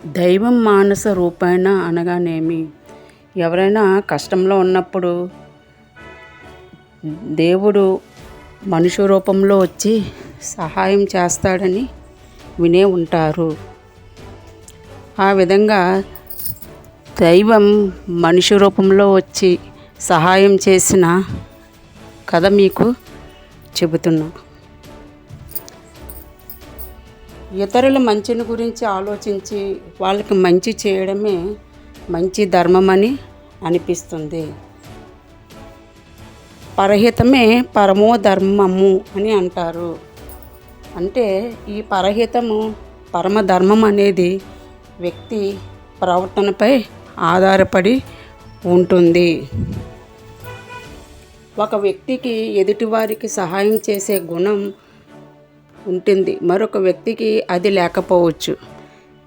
దైవం మానస రూపేణ అనగానేమి? ఎవరైనా కష్టంలో ఉన్నప్పుడు దేవుడు మనుష్య రూపంలో వచ్చి సహాయం చేస్తాడని వినే ఉంటారు. ఆ విధంగా దైవం మనుష్య రూపంలో వచ్చి సహాయం చేసిన కథ మీకు చెబుతున్నా. ఇతరుల మంచిని గురించి ఆలోచించి వాళ్ళకి మంచి చేయడమే మంచి ధర్మమని అనిపిస్తుంది. పరహితమే పరమో ధర్మము అని అంటారు. అంటే ఈ పరహితము పరమధర్మం అనేది వ్యక్తి ప్రవర్తనపై ఆధారపడి ఉంటుంది. ఒక వ్యక్తికి ఎదుటివారికి సహాయం చేసే గుణం ఉంటుంది, మరొక వ్యక్తికి అది లేకపోవచ్చు.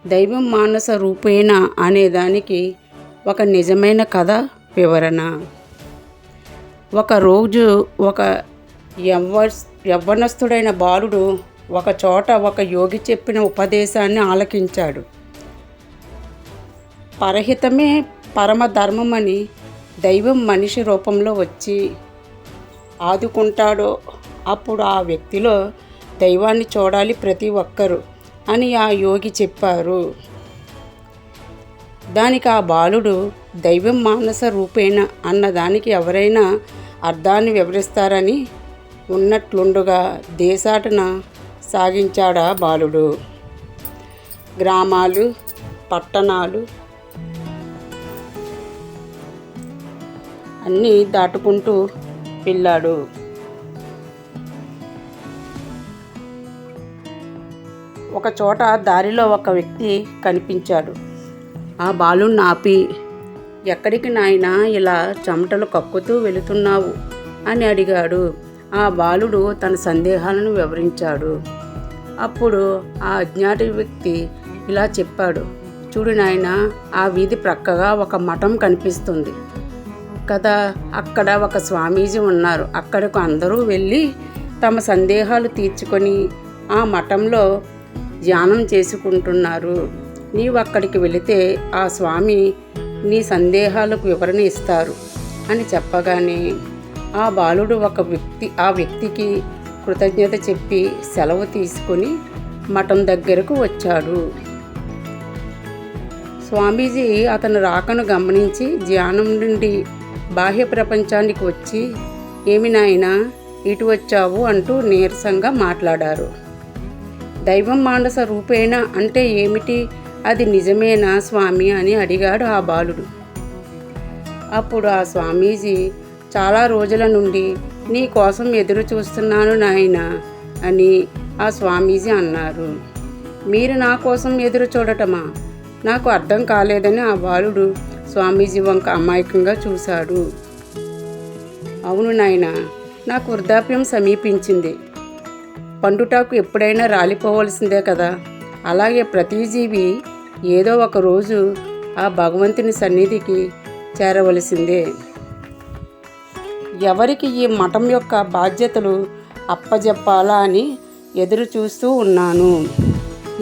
దైవం మానస రూపేణ అనే దానికి ఒక నిజమైన కథ వివరణ. ఒకరోజు ఒక యవ్వనస్తుడైన బాలుడు ఒక చోట ఒక యోగి చెప్పిన ఉపదేశాన్ని ఆలకించాడు. పరహితమే పరమధర్మమని, దైవం మనిషి రూపంలో వచ్చి ఆదుకుంటాడో అప్పుడు ఆ వ్యక్తిలో దైవాన్ని చూడాలి ప్రతి ఒక్కరూ అని ఆ యోగి చెప్పారు. దానికి ఆ బాలుడు దైవం మానస రూపేణ అన్నదానికి ఎవరైనా అర్థాన్ని వివరిస్తారని ఉన్నట్లుండగా దేశాటన సాగించాడా బాలుడు. గ్రామాలు, పట్టణాలు అన్నీ దాటుకుంటూ వెళ్ళాడు. ఒక చోట దారిలో ఒక వ్యక్తి కనిపించాడు. ఆ బాలుని ఆపి, "ఎక్కడికి నాయనా ఇలా చెమటలు కక్కుతూ వెళుతున్నావు?" అని అడిగాడు. ఆ బాలుడు తన సందేహాలను వివరించాడు. అప్పుడు ఆ అజ్ఞాత వ్యక్తి ఇలా చెప్పాడు, "చూడు నాయనా, ఆ వీధి ప్రక్కగా ఒక మఠం కనిపిస్తుంది కదా, అక్కడ ఒక స్వామీజీ ఉన్నారు. అక్కడకు అందరూ వెళ్ళి తమ సందేహాలు తీర్చుకొని ఆ మఠంలో ధ్యానం చేసుకుంటున్నారు. నీవు అక్కడికి వెళితే ఆ స్వామి నీ సందేహాలకు వివరణ ఇస్తారు" అని చెప్పగానే ఆ బాలుడు ఆ వ్యక్తికి కృతజ్ఞత చెప్పి సెలవు తీసుకొని మఠం దగ్గరకు వచ్చాడు. స్వామీజీ అతను రాకను గమనించి ధ్యానం నుండి బాహ్య ప్రపంచానికి వచ్చి, "ఏమి నాయనా, ఇటు వచ్చావు?" అంటూ నీరసంగా మాట్లాడారు. దైవం మానస రూపేణ అంటే ఏమిటి? అది నిజమేనా స్వామి అని అడిగాడు ఆ బాలుడు. అప్పుడు ఆ స్వామీజీ, "చాలా రోజుల నుండి నీ కోసం ఎదురు చూస్తున్నాను నాయనా" అని ఆ స్వామీజీ అన్నారు. "మీరు నా కోసం ఎదురు చూడటమా? నాకు అర్థం కాలేదని" ఆ బాలుడు స్వామీజీ వంక అమాయకంగా చూశాడు. "అవును నాయనా, నాకు వృద్ధాప్యం సమీపించింది. పండుటాకు ఎప్పుడైనా రాలిపోవలసిందే కదా. అలాగే ప్రతి జీవి ఏదో ఒక రోజు ఆ భగవంతుని సన్నిధికి చేరవలసిందే. ఎవరికి ఈ మఠం యొక్క బాధ్యతలు అప్పజెప్పాలా అని ఎదురు చూస్తూ ఉన్నాను.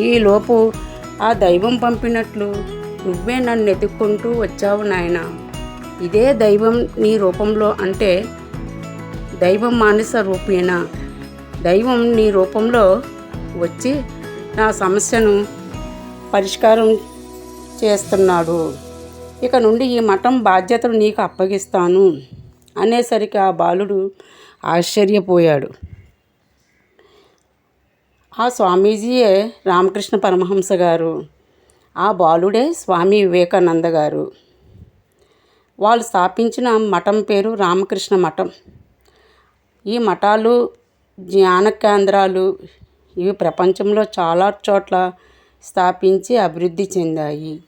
ఈలోపు ఆ దైవం పంపినట్లు నువ్వే నన్ను ఎత్తుక్కుంటూ వచ్చావు నాయనా. ఇదే దైవం నీ రూపంలో అంటే దైవం మానస రూపేణ. దైవం నీ రూపంలో వచ్చి నా సమస్యను పరిష్కారం చేస్తున్నాడు. ఇక నుండి ఈ మఠం బాధ్యతలు నీకు అప్పగిస్తాను" అనేసరికి ఆ బాలుడు ఆశ్చర్యపోయాడు. ఆ స్వామీజీయే రామకృష్ణ పరమహంస గారు. ఆ బాలుడే స్వామి వివేకానంద గారు. వాళ్ళు స్థాపించిన మఠం పేరు రామకృష్ణ మఠం. ఈ మఠాలు, జ్ఞాన కేంద్రాలు ఇవి ప్రపంచంలో చాలా చోట్ల స్థాపించి అభివృద్ధి చెందాయి.